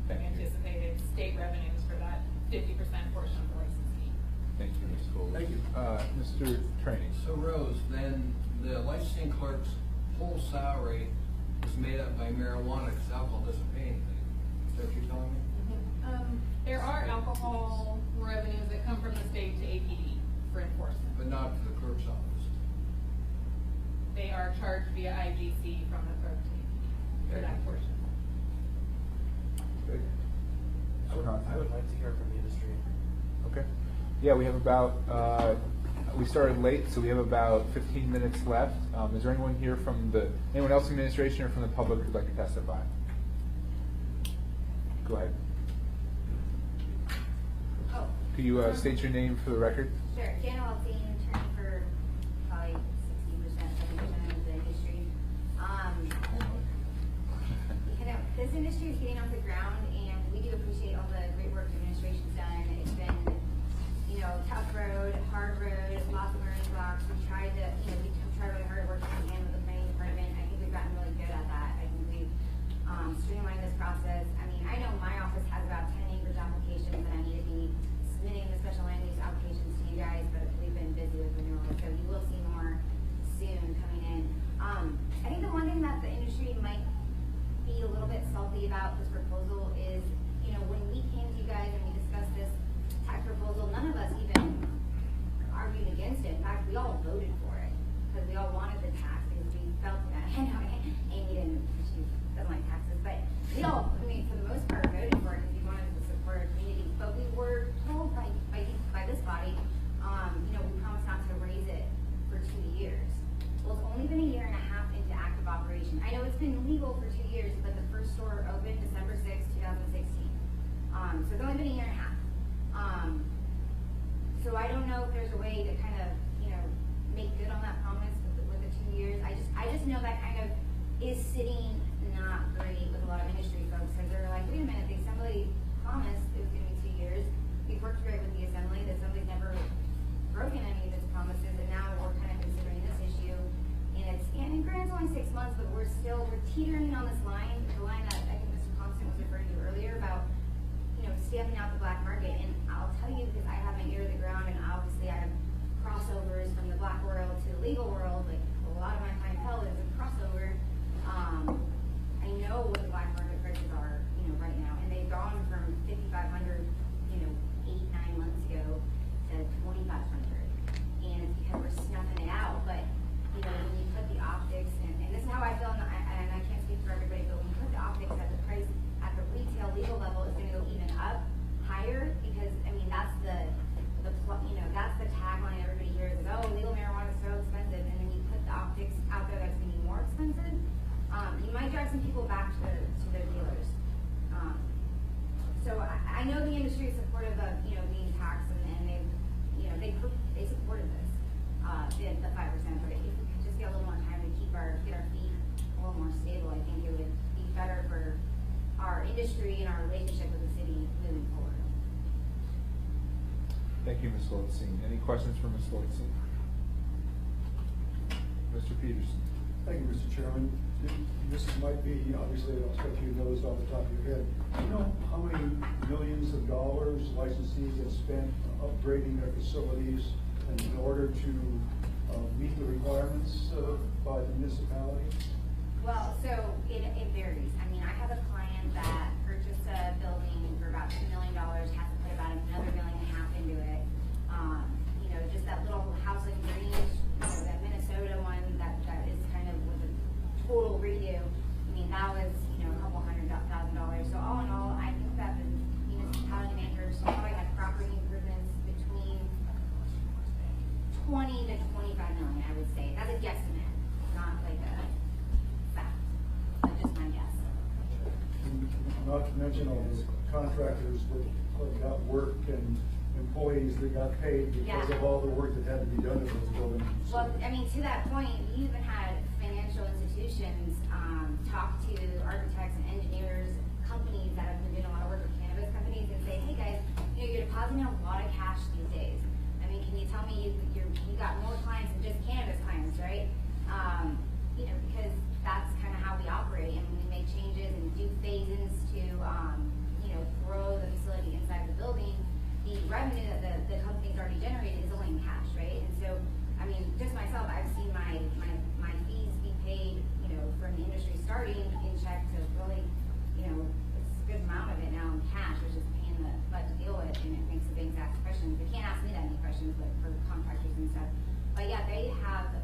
Thank We you. anticipated state revenues for that 50% portion of the license fee. Thank you, Ms. Foley. Thank you. Mr. Trainee. So Rose, then the licensing clerk's whole salary is made up by marijuana because alcohol doesn't pay anything. Is that what you're telling me? There are alcohol revenues that come from the state to APD for enforcement. But not to the clerk's office. They are charged via IGC from the clerk to APD for that portion. Good. I would like to hear from the industry. Okay. Yeah, we have about, we started late, so we have about 15 minutes left. Is there anyone here from anyone else in the administration or from the public who'd like to testify? Go ahead. Oh. Could you state your name for the record? Sure, Jana Alstein, attorney for probably 60%, 70% of the industry. This industry is getting off the ground, and we do appreciate all the great work the administration's done. It's been, tough road, hard road, lots of learning blocks. We tried really hard working hand with the planning department we've gotten really good at that. I think we've streamlined this process. I mean, I know my office has about 10 acres applications that I need to be submitting the special land use applications to you guys, but we've been busy with renewal, so you will see more soon coming in. I think the one thing that the industry might be a little bit salty about this proposal is, you know, when we came to you guys and we discussed this tax proposal, none of us even argued against it. In fact, we all voted for it because we all wanted the tax because we felt that. I know Amy didn't, she doesn't like taxes, but we all, I mean, for the most part, voted for it because we wanted to support our community. But we were told by this body, you know, we promised not to raise it for 2 years. Well, it's only been a year and a half into active operation. I know it's been legal for 2 years, but the first store opened December 6, 2016. So it's only been a year and a half. So I don't know if there's a way to kind of, you know, make good on that promise with the 2 years. I just know that kind of is sitting not great with a lot of industry folks because they're like, wait a minute, the assembly promised it was going to be 2 years. We've worked great with the assembly's never broken any of its promises, and now we're kind of considering this issue. And granted, it's only 6 months, but we're teetering on this line, the line that I think Mr. Constant was referring to earlier about, you know, stamping out the black market. And I'll tell you, because I have my ear to the ground, and obviously I have crossovers from the black world to the legal world, like a lot of my clientele is a crossover. I know what the black market prices are, you know, right now, and they've gone from 5,500, you know, 8-9 months ago to 2,500, and it's because we're snuffing it out. But you know, when you put the optics, and this is how I feel, and I can't speak for everybody, but when you put the optics at the price at the retail legal level, it's going to go even up higher because I mean that's you know, that's the tagline everybody hears is, oh, legal marijuana is so expensive, and then you put the optics out there that's going to be more expensive. You might drive some people back to their dealers. So I know the industry is supportive of, you know, being taxed, and they, you know, they supported this, the 5%. But if we could just get a little more time to get our feet a little more stable, I think it would be better for our industry and our relationship with the city moving forward. Thank you, Ms. Lotzine. Any questions for Ms. Lotzine? Mr. Peterson. Thank you, Mr. Chairman. This might be, obviously, I don't expect you to know this off the top of your head. Do you know how many millions of dollars licensees have spent upgrading their facilities in order to meet the requirements by the municipality? Well, so it varies. I mean, I have a client that purchased a building for about $2 million, has to put about another $1.5 million into it. You know, just that little house in Green, you know, that Minnesota one that is kind of with a total redo. I mean, that was, you know, a couple $100,000. So all in all, I think that the municipality managers probably had property improvements between 20 to 25 million, I would say. That's a guesstimate, not like a fact, but just my guess. Not to mention all the contractors that got work and employees that got paid because of all the work that had to be done in those buildings. Well, I mean, to that point, we even had financial institutions talk to architects and engineers, companies that have been doing a lot of work with cannabis companies, and say, hey guys, you know, you're depositing a lot of cash these days. I mean, can you tell me you got more clients than just cannabis clients, right? You know, because that's kind of how we operate, and when we make changes and do phases to, you know, grow the facility inside the building, the revenue that the company's already generated is only in cash, right? And so, I mean, just myself, I've seen my fees be paid, you know, from the industry starting in check to really, you know, it's a good amount of it now in cash, which is a pain in the butt to deal with, and it makes the banks ask questions. They can't ask me that many questions, but for contractors and stuff. But yeah, they have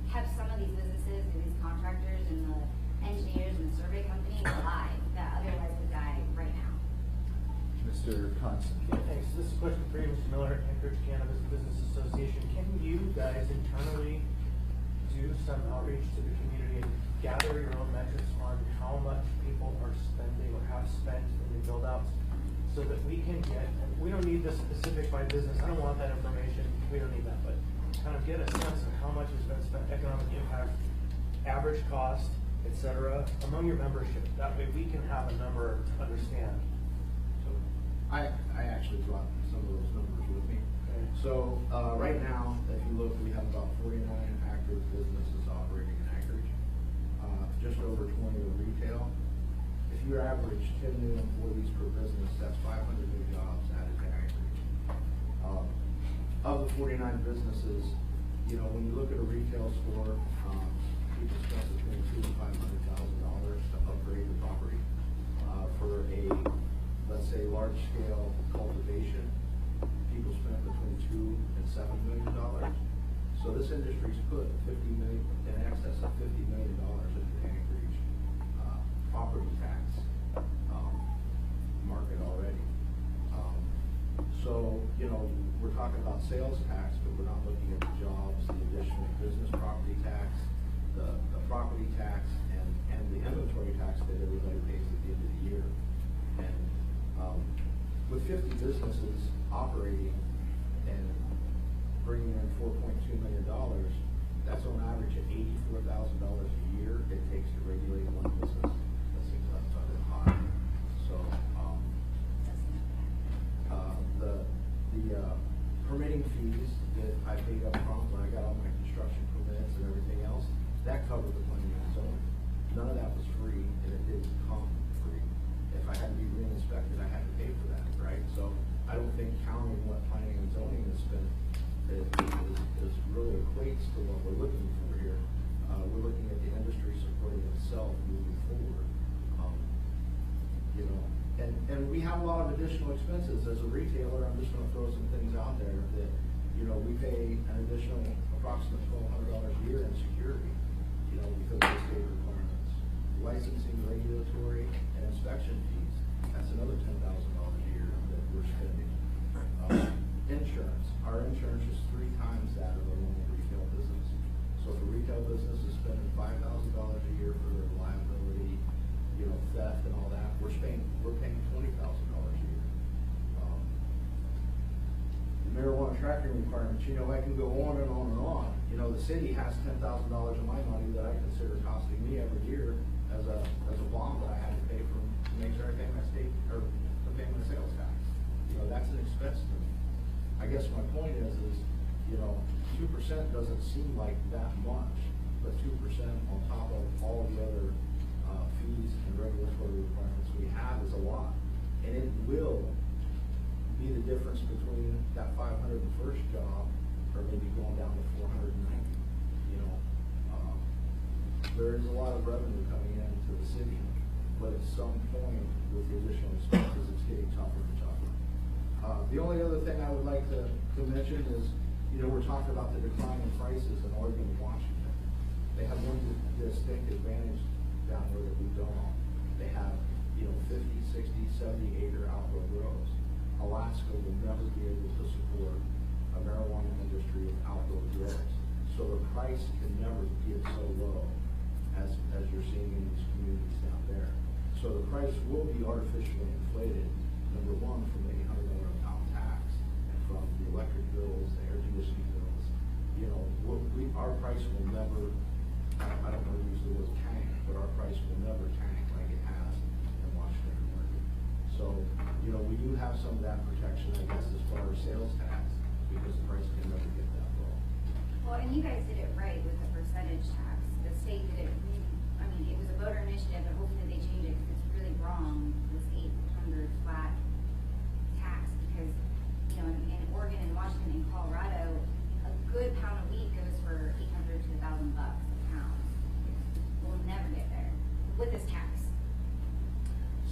kept some of these businesses and these contractors and the engineers and the survey companies alive that otherwise would die right now. Mr. Constant. Yeah, thanks. This is a question for you, Mr. Miller, Anchorage Cannabis Business Association. Can you guys internally do some outreach to the community and gather your own metrics on how much people are spending or have spent in the build outs so that we can get, and we don't need this specific by business, I don't want that information, we don't need that, but kind of get a sense of how much has been spent, economic impact, average cost, etc., among your membership. That way we can have a number to understand. I actually brought some of those numbers with me. Okay. So right now, if you look, we have about 49 active businesses operating in Anchorage. just over 20 are retail. If you average 10 new employees per business, that's 500 new jobs added to Anchorage. Of the 49 businesses, you know, when you look at a retail store, people spend between $200,000 and $500,000 to upgrade the property. For a, let's say, large-scale cultivation, people spend between $2 and $7 million. So this industry's put in excess of $50 million into the Anchorage property tax market already. So, you know, we're talking about sales tax, but we're not looking at the jobs, the additional business property tax, the property tax, and the inventory tax that everybody pays at the end of the year. And with 50 businesses operating and bringing in $4.2 million, that's on average at $84,000 a year it takes to regulate one business. That seems like a bit high. So the permitting fees that I paid up front when I got all my construction permits and everything else, that covered the planning and zoning. None of that was free, and it didn't come free. If I had to be re-inspected, I had to pay for that, right? So I don't think counting what planning and zoning has been is really equates to what we're looking for here. We're looking at the industry supporting itself moving forward. You know, and we have a lot of additional expenses as a retailer. I'm just going to throw some things out there that, you know, we pay an additional approximate $1,200 a year in security, you know, because of the state requirements. Licensing, regulatory, and inspection fees, that's another $10,000 a year that we're spending. Insurance, our insurance is 3 times that of a normal retail business. So if a retail business is spending $5,000 a year for their liability, you know, theft and all that, we're paying $20,000 a year. The marijuana tracking requirements, you know, I can go on and on and on. You know, the city has $10,000 of my money that I consider costing me every year as a bond that I had to pay to make sure I pay my state, or to pay my sales tax. You know, that's an expense to me. I guess my point is, you know, 2% doesn't seem like that much, but 2% on top of all the other fees and regulatory requirements we have is a lot. And it will be the difference between that 501st job or maybe going down to 490. You know, there is a lot of revenue coming into the city, but at some point with the additional expenses, it's getting tougher and tougher. The only other thing I would like to mention is, you know, we're talking about the decline in prices in Oregon and Washington. They have one distinct advantage down there that we don't. They have, you know, 50, 60, 70 acre outdoor grows. Alaska will never be able to support a marijuana industry with outdoor grows. So the price can never get so low as you're seeing in these communities down there. So the price will be artificially inflated, number one, from the $800 a pound tax, and from the electric bills, the air conditioning bills. You know, our price will never, I don't want to use the word tank, but our price will never tank like it has in Washington and Oregon. So, you know, we do have some of that protection, I guess, as far as sales tax, because the price can never get that low. Well, and you guys did it right with the percentage tax. The state did it, I mean, it was a voter initiative, but hopefully they change it, because it's really wrong, this 800 flat tax, because, you know, in Oregon and Washington and Colorado, a good pound of weed goes for $800 to $1,000 a pound. We'll never get there with this tax.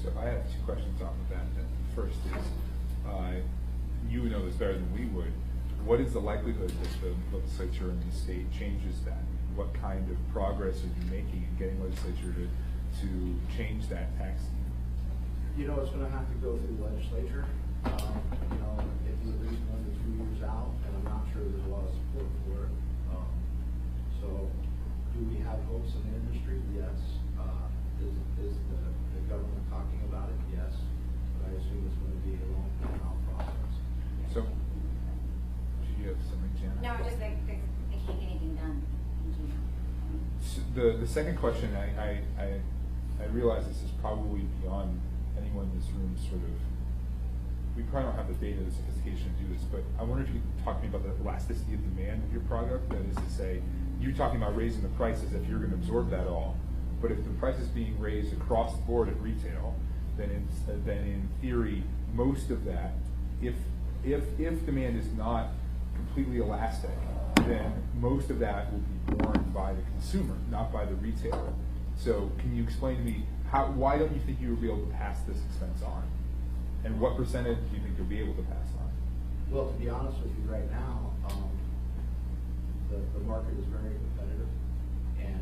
So I have 2 questions off of that. The first is, you would know this better than we would. What is the likelihood that the legislature in the state changes that? What kind of progress are you making in getting legislature to change that tax? You know, it's going to have to go through the legislature. You know, it's at least 1 to 2 years out, and I'm not sure there's a lot of support for it. So, do we have hopes in the industry? Yes. Is the government talking about it? Yes. But I assume it's going to be a long, drawn-out process. So, do you have something, Janet? No, just like, they can't get anything done in June. So the second question, I realize this is probably beyond anyone in this room sort of, we probably don't have the data, the sophistication to do this, but I wonder if you could talk to me about the elasticity of demand of your product. That is to say, you're talking about raising the prices if you're going to absorb that all. But if the price is being raised across the board at retail, then in theory, most of that, if demand is not completely elastic, then most of that will be borne by the consumer, not by the retailer. So can you explain to me why don't you think you will be able to pass this expense on? And what percentage do you think you'll be able to pass on? Well, to be honest with you, right now, the market is very competitive, and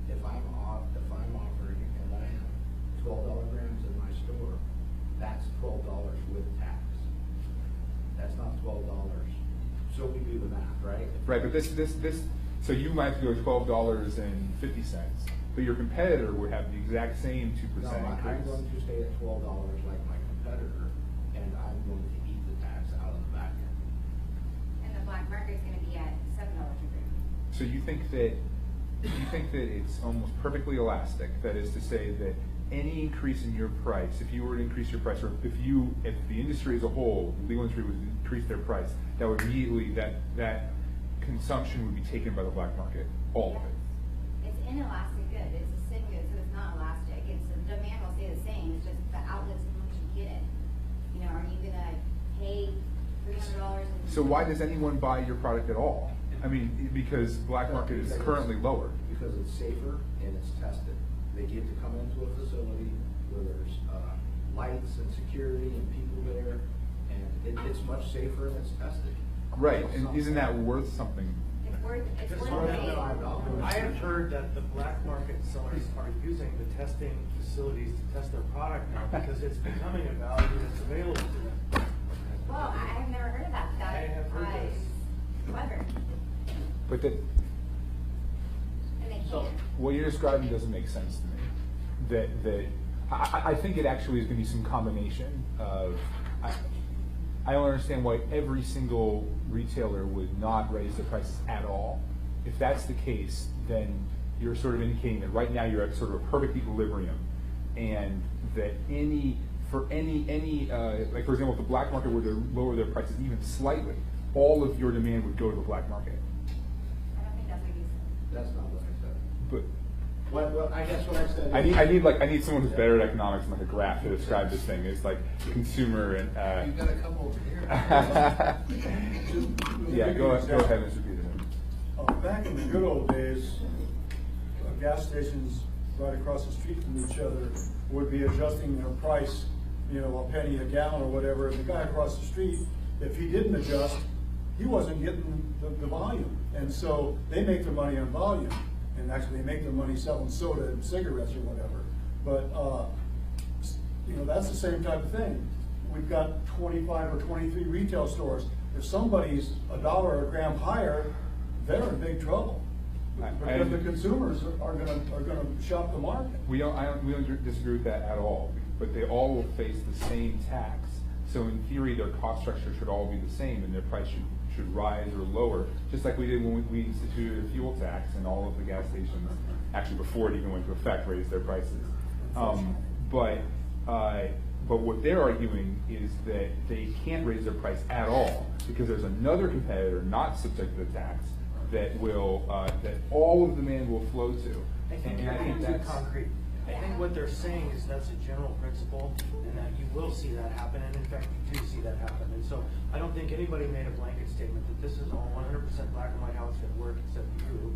if I'm offering and I have $12 grams in my store, that's $12 with tax. That's not $12. So we do the math, right? Right, but so you might have to go $12.50, but your competitor would have the exact same 2% No, I'm increase. going to stay at $12 like my competitor, and I'm going to eat the tax out of the back end. And the black market's gonna be at $7 a gram. So you think that it's almost perfectly elastic? That is to say that any increase in your price, if you were to increase your price, or if the industry as a whole, the legal industry would increase their price, that would immediately, that consumption would be taken by the black market, all of it. It's inelastic good, it's a sin good, so it's not elastic, the demand will stay the same, it's just the outlets in which you get it. You know, are you gonna pay $300 and? So why does anyone buy your product at all? I mean, because black market is currently lower. Because it's safer and it's tested. They get to come into a facility where there's lights and security and people there, and it's much safer and it's tested. Right, and isn't that worth something? It's worth Just it. one thing, $5. I have heard that the black market sellers are using the testing facilities to test their product now because it's becoming a value that's available to them. Well, I have never heard of that. I have heard this. Clever, But that, and they So- can't. what you're describing doesn't make sense to me. I think it actually is going to be some combination of. I don't understand why every single retailer would not raise their prices at all. If that's the case, then you're sort of indicating that right now you're at sort of a perfect equilibrium, and that like for example, if the black market were to lower their prices even slightly, all of your demand would go to the black market. I don't think that's what you said. That's not what I said. But Well, I guess what I said. I need someone who's better at economics and like a graph to describe this thing. It's like consumer and. You've got a couple over here. Yeah, go ahead, Mr. Peterson. Back in the good old days, gas stations right across the street from each other would be adjusting their price, a penny a gallon or whatever. And the guy across the street, if he didn't adjust, he wasn't getting the volume. And so they make their money on volume. And actually they make their money selling soda and cigarettes or whatever. But, that's the same type of thing. We've got 25 or 23 retail stores. If somebody's $1 a gram higher, they're in big trouble. Because the consumers are gonna shop the market. We don't disagree with that at all, but they all will face the same tax. So in theory, their cost structure should all be the same, and their price should rise or lower, just like we did when we instituted a fuel tax, and all of the gas stations, actually before it even went into effect, raised their prices. But what they're arguing is that they can't raise their price at all because there's another competitor not subject to the tax that all of the demand will flow to. I think you're being too concrete. I think what they're saying is that's a general principle, and that you will see that happen, and in fact, you do see that happen. And so, I don't think anybody made a blanket statement that this is all 100% black and white how it's going to work, except you.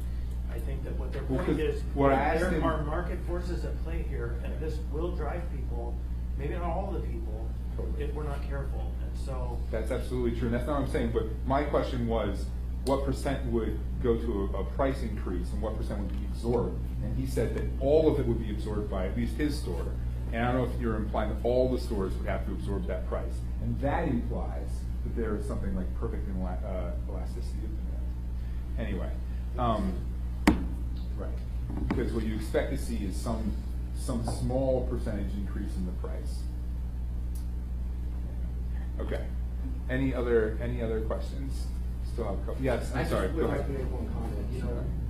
I think that what their point is, there are market forces at play here, and this will drive people, maybe not all the people, if we're not careful. And so, That's absolutely true, and that's not what I'm saying, but my question was, what percent would go to a price increase and what percent would be absorbed? And he said that all of it would be absorbed by at least his store. And I don't know if you're implying that all the stores would have to absorb that price. And that implies that there is something like perfect elasticity of demand. Anyway, right. Because what you expect to see is some small percentage increase in the price. Okay. Any other questions? Still have a couple. Yes, I'm sorry. Go I'd like ahead. to make one comment.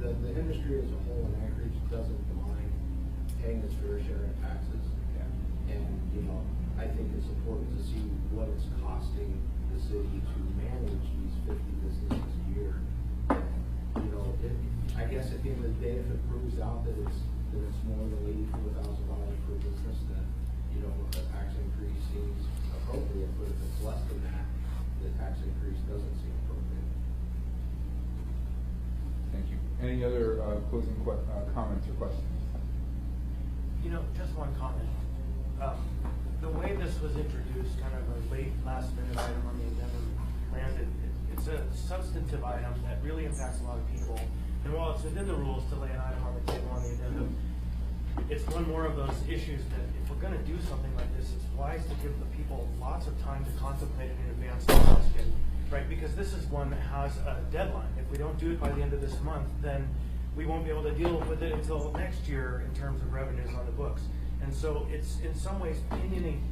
The industry as a whole in Anchorage doesn't mind paying its fair share of taxes. Yeah. And, I think it's important to see what it's costing the city to manage these 50 businesses a year. And, I guess at the end of the day, if it proves out that it's more closing comments or questions? You know, just one comment. The way this was introduced, kind of a late last minute item on the agenda landed, it's a substantive item that really impacts a lot of people. And while it's within the rules to lay an item on the table on the agenda, it's one more of those issues that if we're gonna do something like this, it's wise to give the people lots of time to contemplate it in advance of the question, right? Because this is one that has a deadline. If we don't do it by the end of this month, then we won't be able to deal with it until next year in terms of revenues on the books. And so it's in some ways pinioning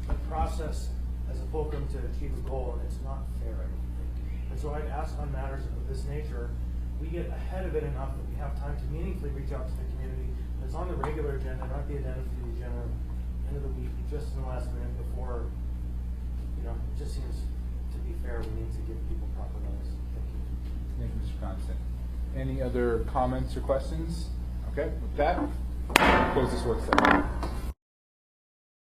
the process as a fulcrum to achieve a goal, and it's not fair, I don't think. And so I'd ask on matters of this nature, we get ahead of it enough that we have time to meaningfully reach out to the community. It's on the regular agenda, not the addendum to the agenda, end of the week, just in the last minute before, you know, it just seems to be fair, we need to give people proper notice. Thank you. Thank you, Mr. Constant. Any other comments or questions? Okay, with that, close this work session.